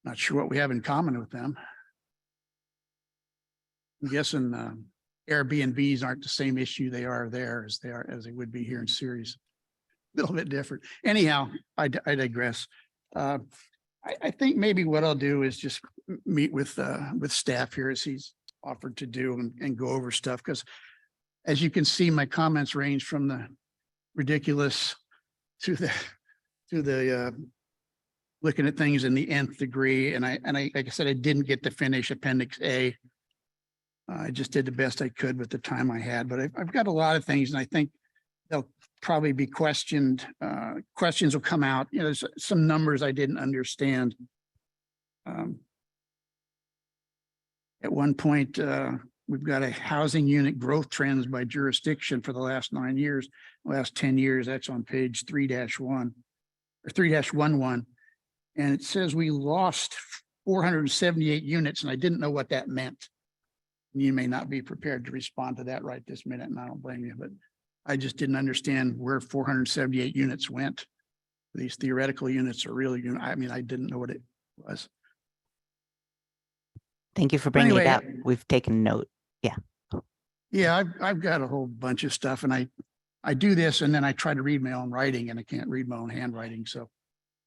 Not sure what we have in common with them. I'm guessing Airbnbs aren't the same issue they are there as they would be here in Ceres. A little bit different. Anyhow, I digress. I think maybe what I'll do is just meet with staff here as he's offered to do and go over stuff. Because as you can see, my comments range from the ridiculous to the looking at things in the nth degree. And I, like I said, I didn't get to finish Appendix A. I just did the best I could with the time I had, but I've got a lot of things and I think they'll probably be questioned. Questions will come out. There's some numbers I didn't understand. At one point, we've got a housing unit growth trends by jurisdiction for the last 9 years, last 10 years. That's on page 3-1 or 3-11. And it says we lost 478 units, and I didn't know what that meant. You may not be prepared to respond to that right this minute, and I don't blame you, but I just didn't understand where 478 units went. These theoretical units are real units. I mean, I didn't know what it was. Thank you for bringing it Anyway, up. We've taken note. Yeah, I've got a whole bunch of stuff and I do this and then I try to read my own writing and I can't read my own handwriting. So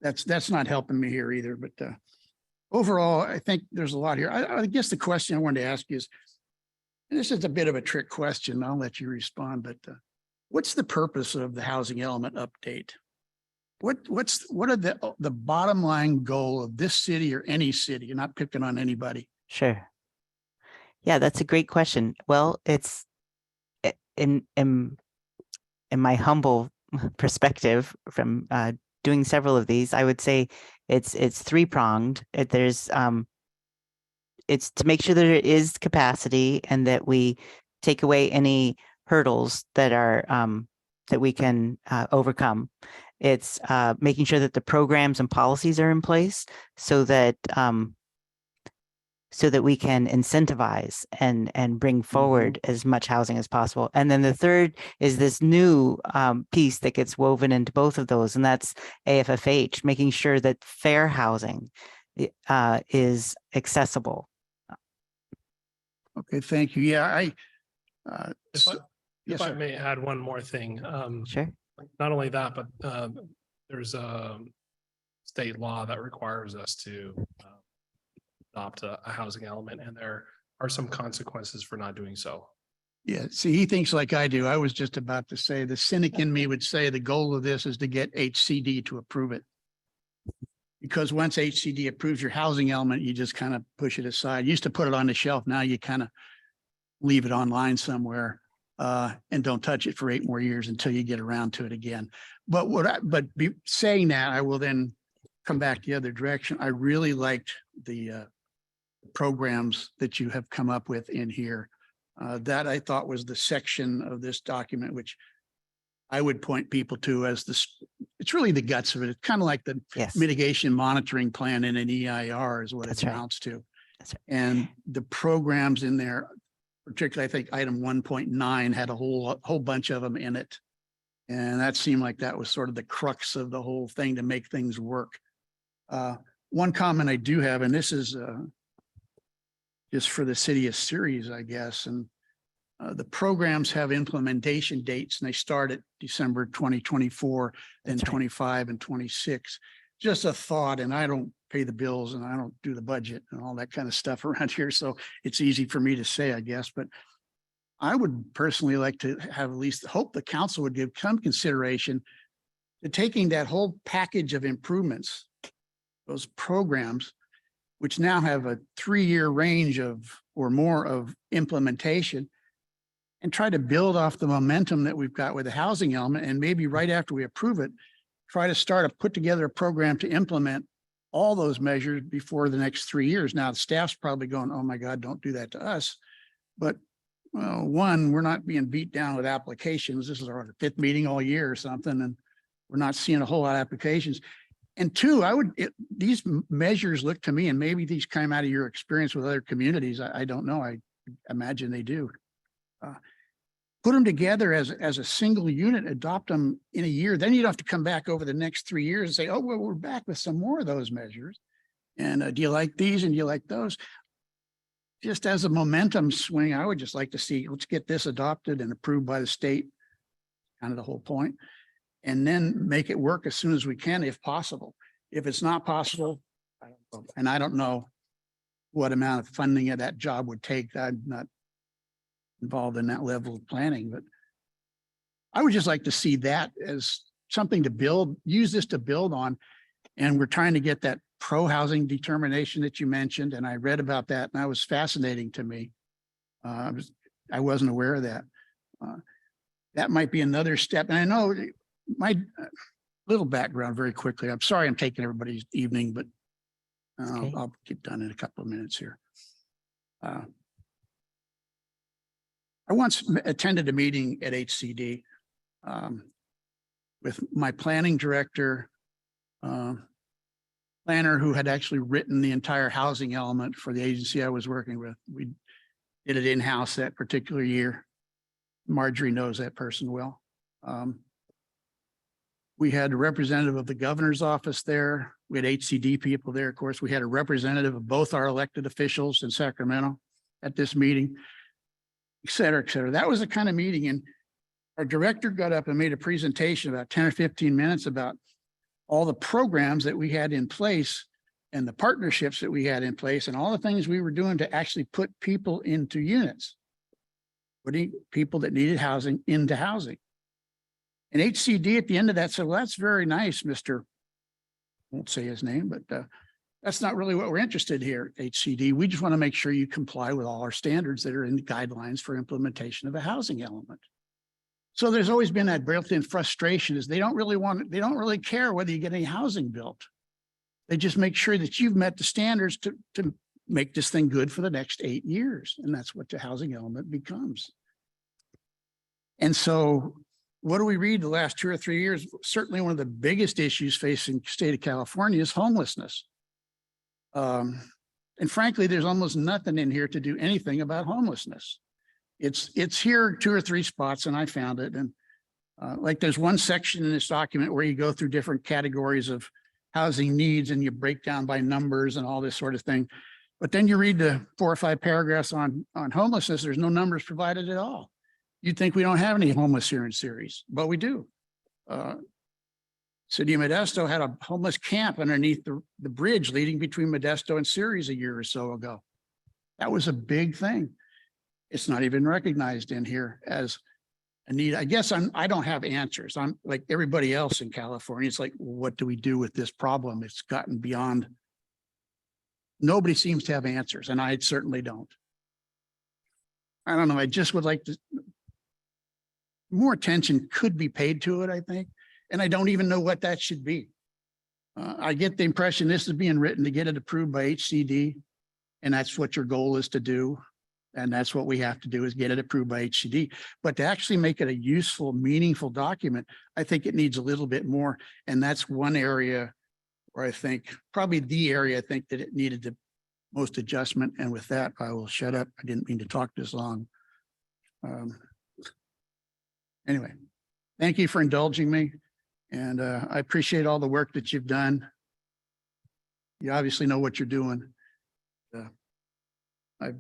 that's not helping me here either. But overall, I think there's a lot here. I guess the question I wanted to ask you is, and this is a bit of a trick question. I'll let you respond, but what's the purpose of the housing element update? What are the bottom line goal of this city or any city? You're not picking on anybody. Sure. Yeah, that's a great question. Well, it's in my humble perspective from doing several of these, I would say it's three-pronged. It's to make sure that there is capacity and that we take away any hurdles that are that we can overcome. It's making sure that the programs and policies are in place so that we can incentivize and bring forward as much housing as possible. And then the third is this new piece that gets woven into both of those, and that's AFFH, making sure that fair housing is accessible. Okay, thank you. Yeah, If I, yes, if I sir. may add one more thing, Sure. not only that, but there's a state law that requires us to adopt a housing element, and there are some consequences for not doing so. Yeah, see, he thinks like I do. I was just about to say, the cynic in me would say the goal of this is to get HCD to approve it. Because once HCD approves your housing element, you just kind of push it aside. You used to put it on the shelf. Now you kind of leave it online somewhere and don't touch it for 8 more years until you get around to it again. But saying that, I will then come back the other direction. I really liked the programs that you have come up with in here. That I thought was the section of this document, which I would point people to as it's really the guts of it. It's kind of like the Yes. mitigation monitoring plan in an EIR is what That's it right. amounts to. That's right. And the programs in there, particularly, I think item 1.9 had a whole bunch of them in it. And that seemed like that was sort of the crux of the whole thing to make things work. One comment I do have, and this is just for the city of Ceres, I guess, and the programs have implementation dates and they start at December 2024, then That's right. 25 and 26. Just a thought, and I don't pay the bills and I don't do the budget and all that kind of stuff around here. So it's easy for me to say, I guess, but I would personally like to have at least hope the council would give some consideration to taking that whole package of improvements, those programs, which now have a 3-year range of or more of implementation, and try to build off the momentum that we've got with the housing element. And maybe right after we approve it, try to put together a program to implement all those measures before the next 3 years. Now, the staff's probably going, oh my God, don't do that to us. But one, we're not being beat down with applications. This is our 5th meeting all year or something, and we're not seeing a whole lot of applications. And two, these measures look to me, and maybe these come out of your experience with other communities. I don't know. I imagine they do. Put them together as a single unit, adopt them in a year. Then you don't have to come back over the next 3 years and say, oh, well, we're back with some more of those measures. And do you like these and do you like those? Just as a momentum swing, I would just like to see, let's get this adopted and approved by the state, kind of the whole point, and then make it work as soon as we can, if possible. If it's not possible, I don't know. And I don't know what amount of funding that job would take. I'm not involved in that level of planning, but I would just like to see that as something to use this to build on. And we're trying to get that pro-housing determination that you mentioned. And I read about that and that was fascinating to me. I wasn't aware of that. That might be another step. And I know my little background very quickly. I'm sorry I'm taking everybody's evening, but Okay. I'll get done in a couple of minutes here. I once attended a meeting at HCD with my planning director, planner who had actually written the entire housing element for the agency I was working with. We did it in-house that particular year. Marjorie knows that person well. We had a representative of the governor's office there. We had HCD people there. Of course, we had a representative of both our elected officials in Sacramento at this meeting, et cetera, et cetera. That was the kind of meeting. And our director got up and made a presentation about 10 or 15 minutes about all the programs that we had in place and the partnerships that we had in place and all the things we were doing to actually put people into units, putting people that needed housing into housing. And HCD at the end of that said, well, that's very nice, Mr. Won't say his name, but that's not really what we're interested here, HCD. We just want to make sure you comply with all our standards that are in the guidelines for implementation of a housing element. So there's always been that built-in frustration is they don't really care whether you get any housing built. They just make sure that you've met the standards to make this thing good for the next 8 years. And that's what the housing element becomes. And so what do we read the last 2 or 3 years? Certainly one of the biggest issues facing the state of California is homelessness. And frankly, there's almost nothing in here to do anything about homelessness. It's here 2 or 3 spots and I found it. And like there's one section in this document where you go through different categories of housing needs and you break down by numbers and all this sort of thing. But then you read the 4 or 5 paragraphs on homelessness, there's no numbers provided at all. You'd think we don't have any homeless here in Ceres, but we do. City of Modesto had a homeless camp underneath the bridge leading between Modesto and Ceres a year or so ago. That was a big thing. It's not even recognized in here as a need. I guess I don't have answers. I'm like everybody else in California. It's like, what do we do with this problem? It's gotten beyond. Nobody seems to have answers, and I certainly don't. I don't know. I just would like to. More attention could be paid to it, I think. And I don't even know what that should be. I get the impression this is being written to get it approved by HCD. And that's what your goal is to do. And that's what we have to do is get it approved by HCD. But to actually make it a useful, meaningful document, I think it needs a little bit more. And that's one area where I think, probably the area I think that it needed the most adjustment. And with that, I will shut up. I didn't mean to talk this long. Anyway, thank you for indulging me. And I appreciate all the work that you've done. You obviously know what you're doing. I've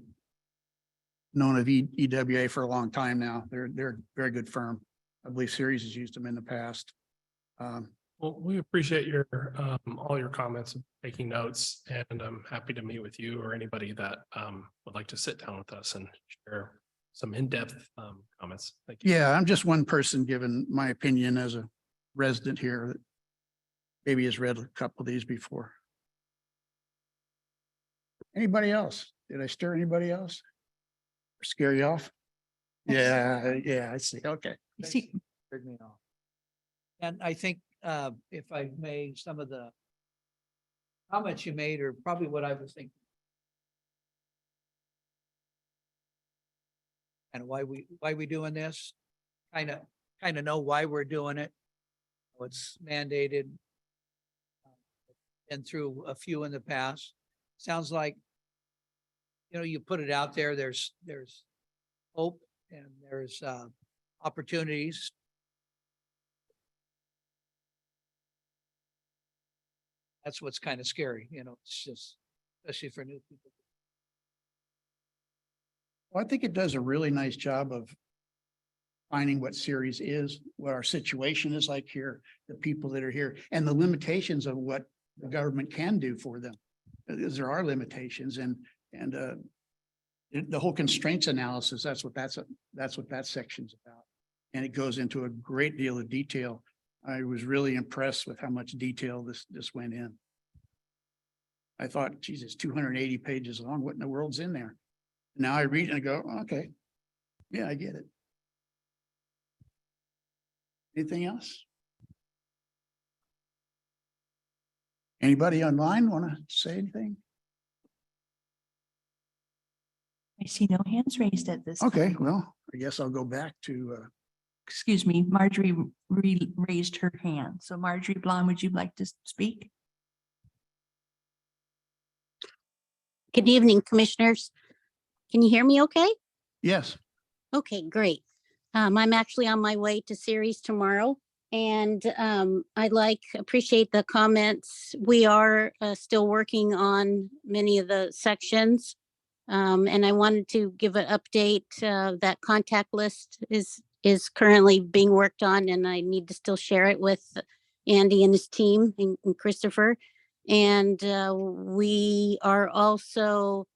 known of EWA for a long time now. They're a very good firm. I believe Ceres has used them in the past. Well, we appreciate your all your comments and taking notes, and I'm happy to meet with you or anybody that would like to sit down with us and share some in-depth comments. Thank you. Yeah, I'm just one person giving my opinion as a resident here that maybe has read a couple of these before. Anybody else? Did I stir anybody else? Or scare you off? Yeah, I see. Okay. You see, Heard me off. And I think, if I may, some of the comments you made are probably what I was thinking. And why we doing this, kind of know why we're doing it. It's mandated. And through a few in the past, sounds like, you put it out there, there's hope and there's opportunities. That's what's kind of scary, it's just, especially for new people. Well, I think it does a really nice job of finding what Ceres is, what our situation is like here, the people that are here, and the limitations of what the government can do for them. Because there are limitations and the whole constraints analysis, that's what that section's about. And it goes into a great deal of detail. I was really impressed with how much detail this went in. I thought, geez, it's 280 pages long. What in the world's in there? Now I read and I go, okay, yeah, I get it. Anything else? Anybody online want to say anything? I see no hands raised at this. Okay, well, I guess I'll go back to, Excuse me, Marjorie raised her hand. So Marjorie Blum, would you like to speak? Good evening, commissioners. Can you hear me okay? yes, Okay, great. I'm actually on my way to Ceres tomorrow And appreciate the comments. We are still working on many of the sections. And I wanted to give an update. That contact list is currently being worked on, and I need to still share it with Andy and his team and Christopher. And we are also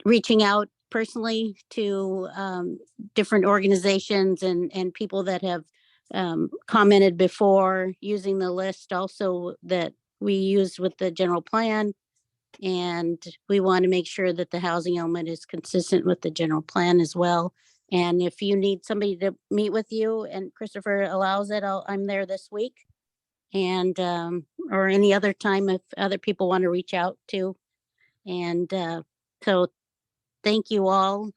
reaching out personally to different organizations and people that have commented before, using the list also that we used with the general plan. And we want to make sure that the housing element is consistent with the general plan as well. And if you need somebody to meet with you and Christopher allows it, I'm there this week. And or any other time if other people want to reach out to. And so thank you all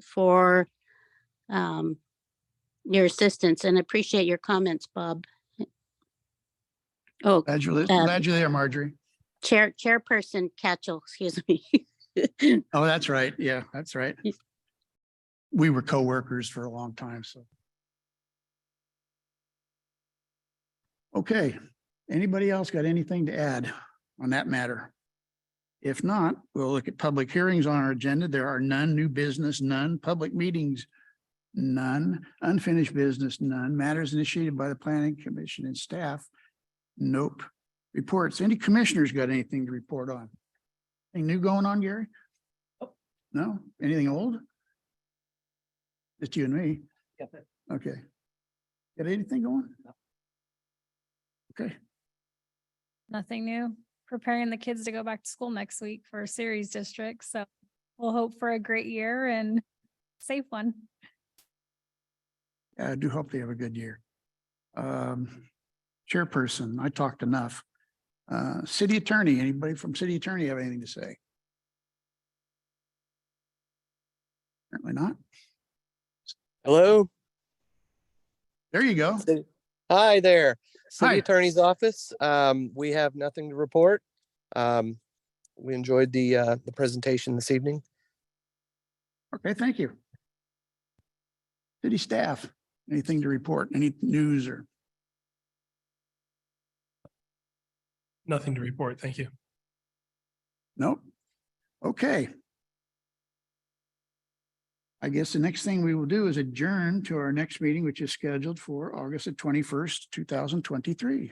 for your assistance and appreciate your comments, Bob. Oh, Glad you're there, Marjorie. Chairperson Catchell, excuse me. Oh, that's right. Yeah, that's right. We were co-workers for a long time, so. Okay, anybody else got anything to add on that matter? If not, we'll look at public hearings on our agenda. There are none. New business, none. Public meetings, none. Unfinished business, none. Matters initiated by the Planning Commission and staff, nope. Reports. Any commissioners got anything to report on? Anything new going on, Gary? No? Anything old? Just you and me? Okay. Got anything going? Okay. Nothing new. Preparing the kids to go back to school next week for series districts. So we'll hope for a great year and safe one. Yeah, I do hope they have a good year. Chairperson, I talked enough. City attorney, anybody from city attorney have anything to say? Apparently not. Hello. There you go. Hi there. City Hi. Attorney's Office. We have nothing to report. We enjoyed the presentation this evening. Okay, thank you. City staff, anything to report? Any news or? Nothing to report. Thank you. Nope. Okay. I guess the next thing we will do is adjourn to our next meeting, which is scheduled for August the 21st, 2023.